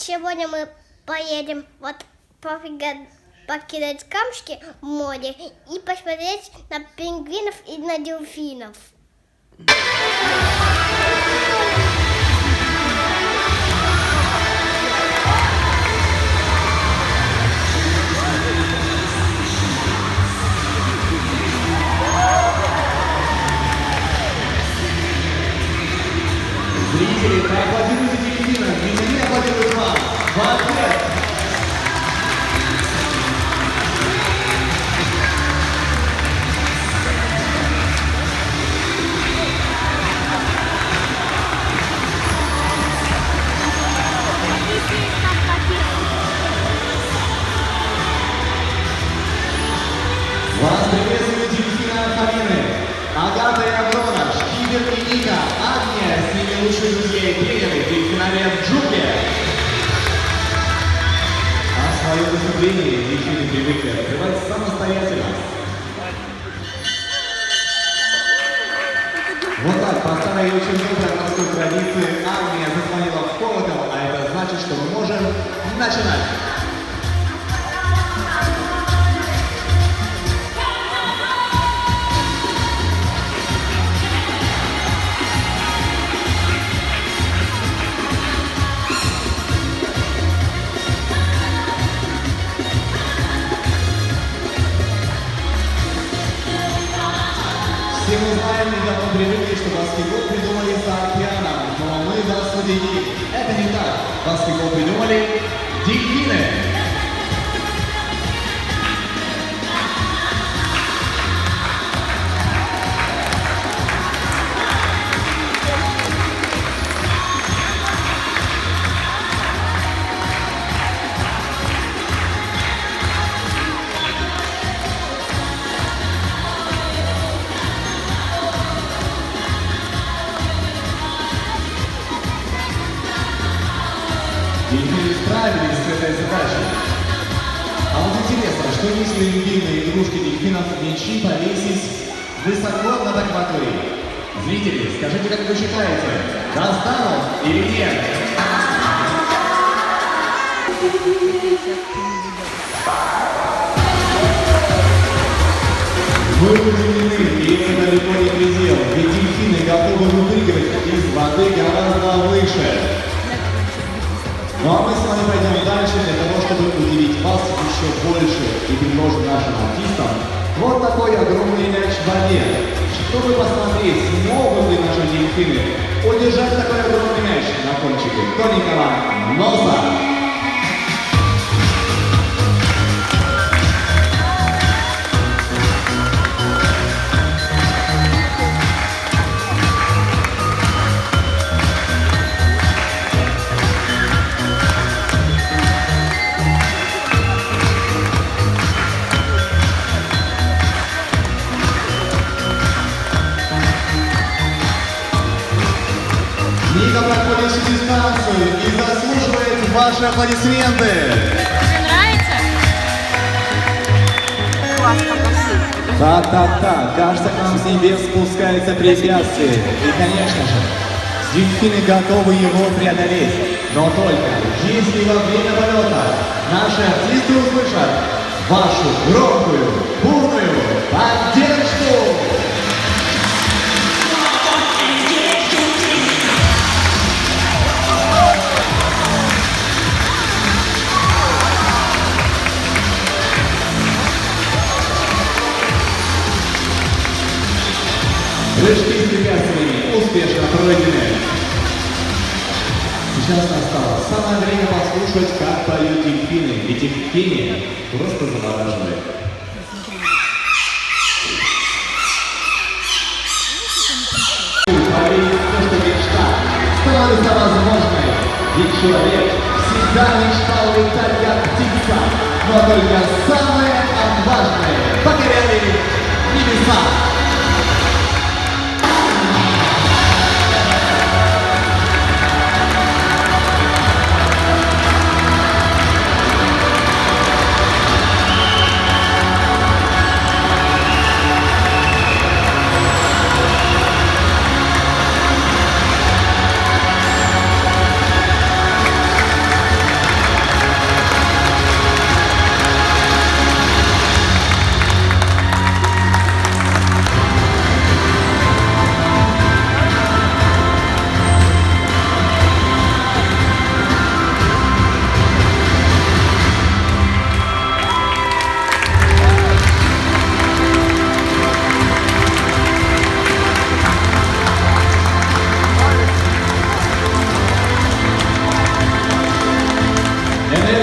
сегодня мы поедем вот покидать камушки в море и посмотреть на пингвинов и на дельфинов. Зрители, поаплодируйте дельфинам, ведь они аплодируют вам. В ответ! Вас приветствуют дельфины Альфамины, Агата и Аврора, Шкибер и Ника, Агния, с ними лучшие друзья и тренеры, дельфинария Джулия. А свое выступление дельфины привыкли открывать самостоятельно. Вот так, по старой и очень доброй морской традиции, Агния зазвонила в колокол, а это значит, что мы можем начинать. Все мы знаем и давно привыкли, что баскетбол придумали за океаном, но мы за судьи. Это не так. Баскетбол придумали дельфины. Дельфины справились с этой задачей. А вот интересно, что если любимые игрушки дельфинов мячи повесить высоко над акваторией? Зрители, скажите, как вы считаете, достанут или нет? Вы удивлены, и это далеко не предел, ведь дельфины готовы выпрыгивать из воды гораздо выше. Ну а мы с вами пойдем дальше для того, чтобы удивить вас еще больше и предложим нашим артистам вот такой огромный мяч в воде. Чтобы посмотреть, смогут ли наши дельфины удержать такой огромный мяч на кончике тоненького носа. Ника проходит всю дистанцию и заслуживает ваши аплодисменты. Тебе нравится? Так, кажется, к нам с небес спускается препятствие. И, конечно же, дельфины готовы его преодолеть. Но только если во время полета наши артисты услышат вашу громкую, бурную поддержку. Прыжки с препятствиями успешно пройдены. Сейчас настало самое время послушать, как поют дельфины, ведь их пение просто завораживает. Поверить в то, что мечта становится возможной. Ведь человек всегда мечтал летать как птица, но только самые отважные покоряли небеса.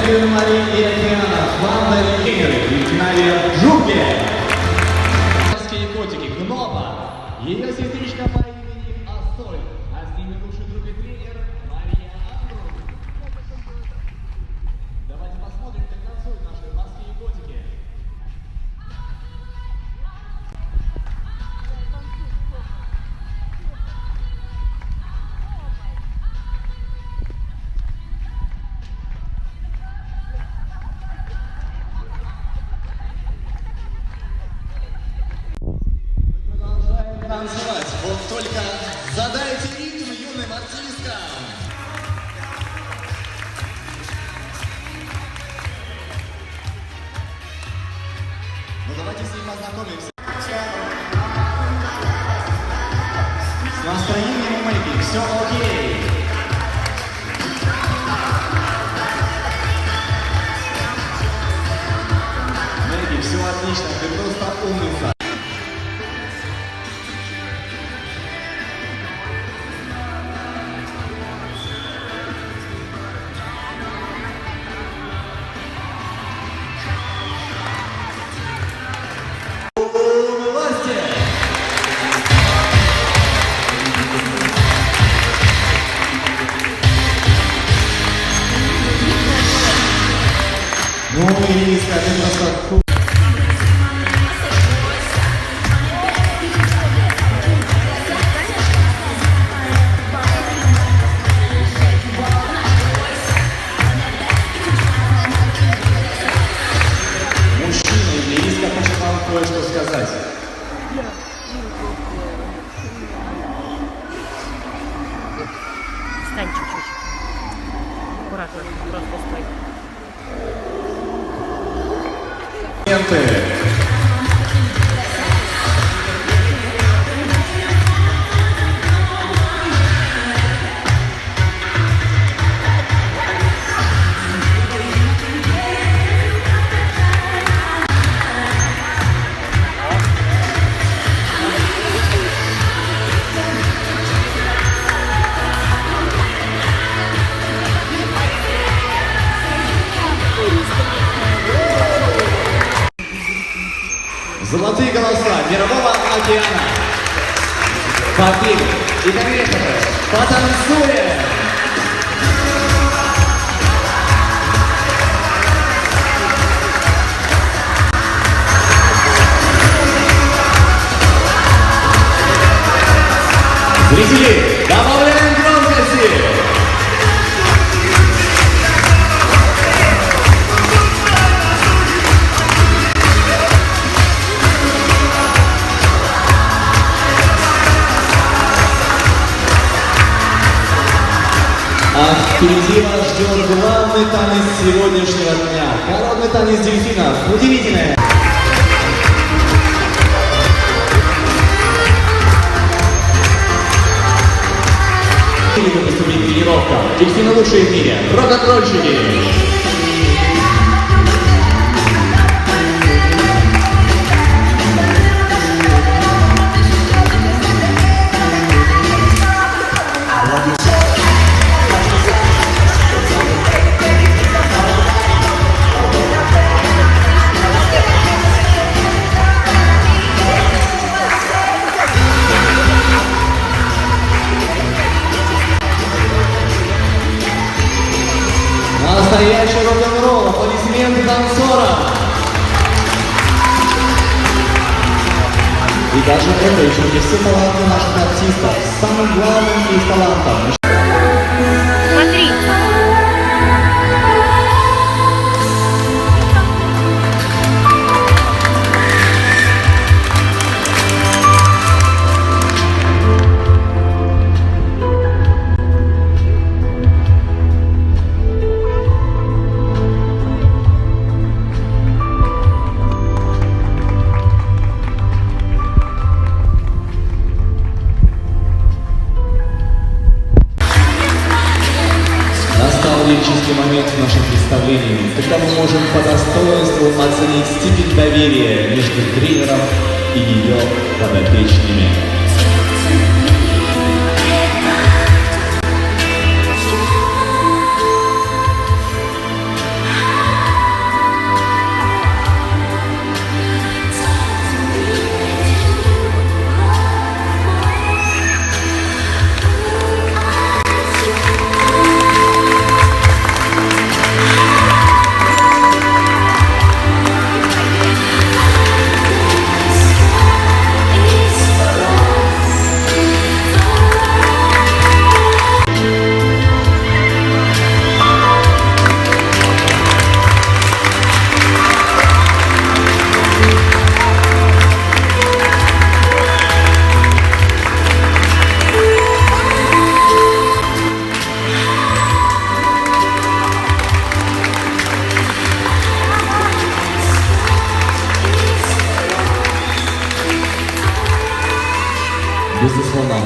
Катерина Мария и Океана, команда тренеры в финале Жуки. Котики Гноба, ее сестричка по имени Ассоль, а с ними лучший друг и тренер Мария Андрус. Давайте посмотрим, как танцуют наши морские котики. Танцевать. Вот только задайте ритм юным артисткам. Ну давайте с ним познакомимся. С настроением у Мэйки все окей. Мэйки, все отлично, ты просто умница. Ну и скажи просто... Мужчина, Ириска хочет вам кое-что сказать. Встань чуть-чуть. Аккуратно, просто стой. Золотые голоса Мирового океана. Побег и, конечно же, потанцуем! Зрители, добавляем громкости! А впереди вас ждет главный танец сегодняшнего дня. Народный танец дельфинов. Удивительное. Или поступить тренировка. Дельфины лучшие в мире. Рок-н-ролльщики. Настоящий рок-н-ролл, аплодисменты танцорам. И даже это еще не все таланты наших артистов. Самым главным из талантов. Смотри. Лирический момент в нашем представлении, когда мы можем по достоинству оценить степень доверия между тренером и ее подопечными. безусловно.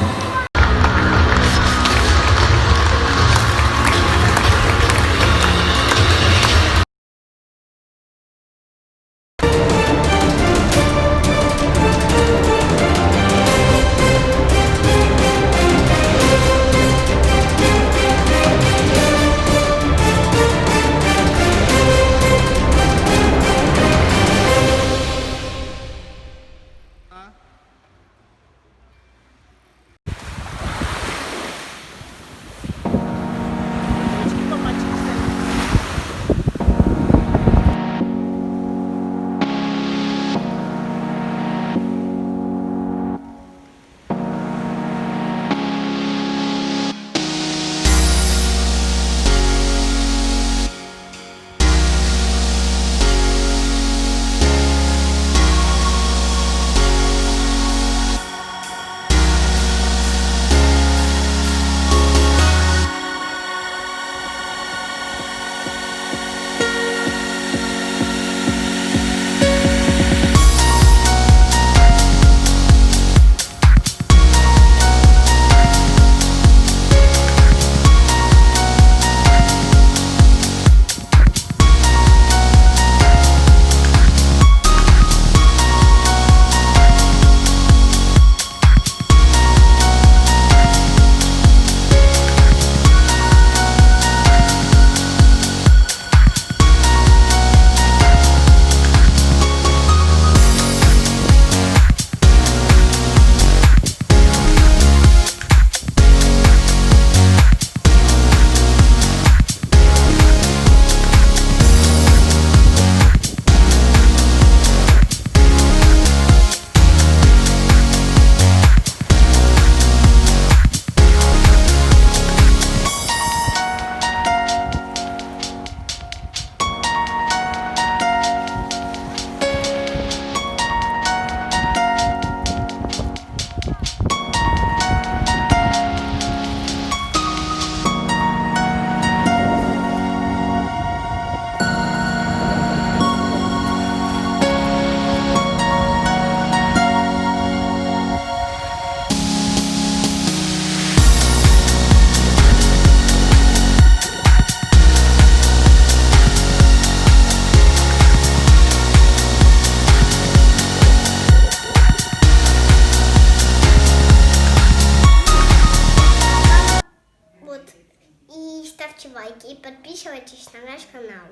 Вот. И ставьте лайки и подписывайтесь на наш канал.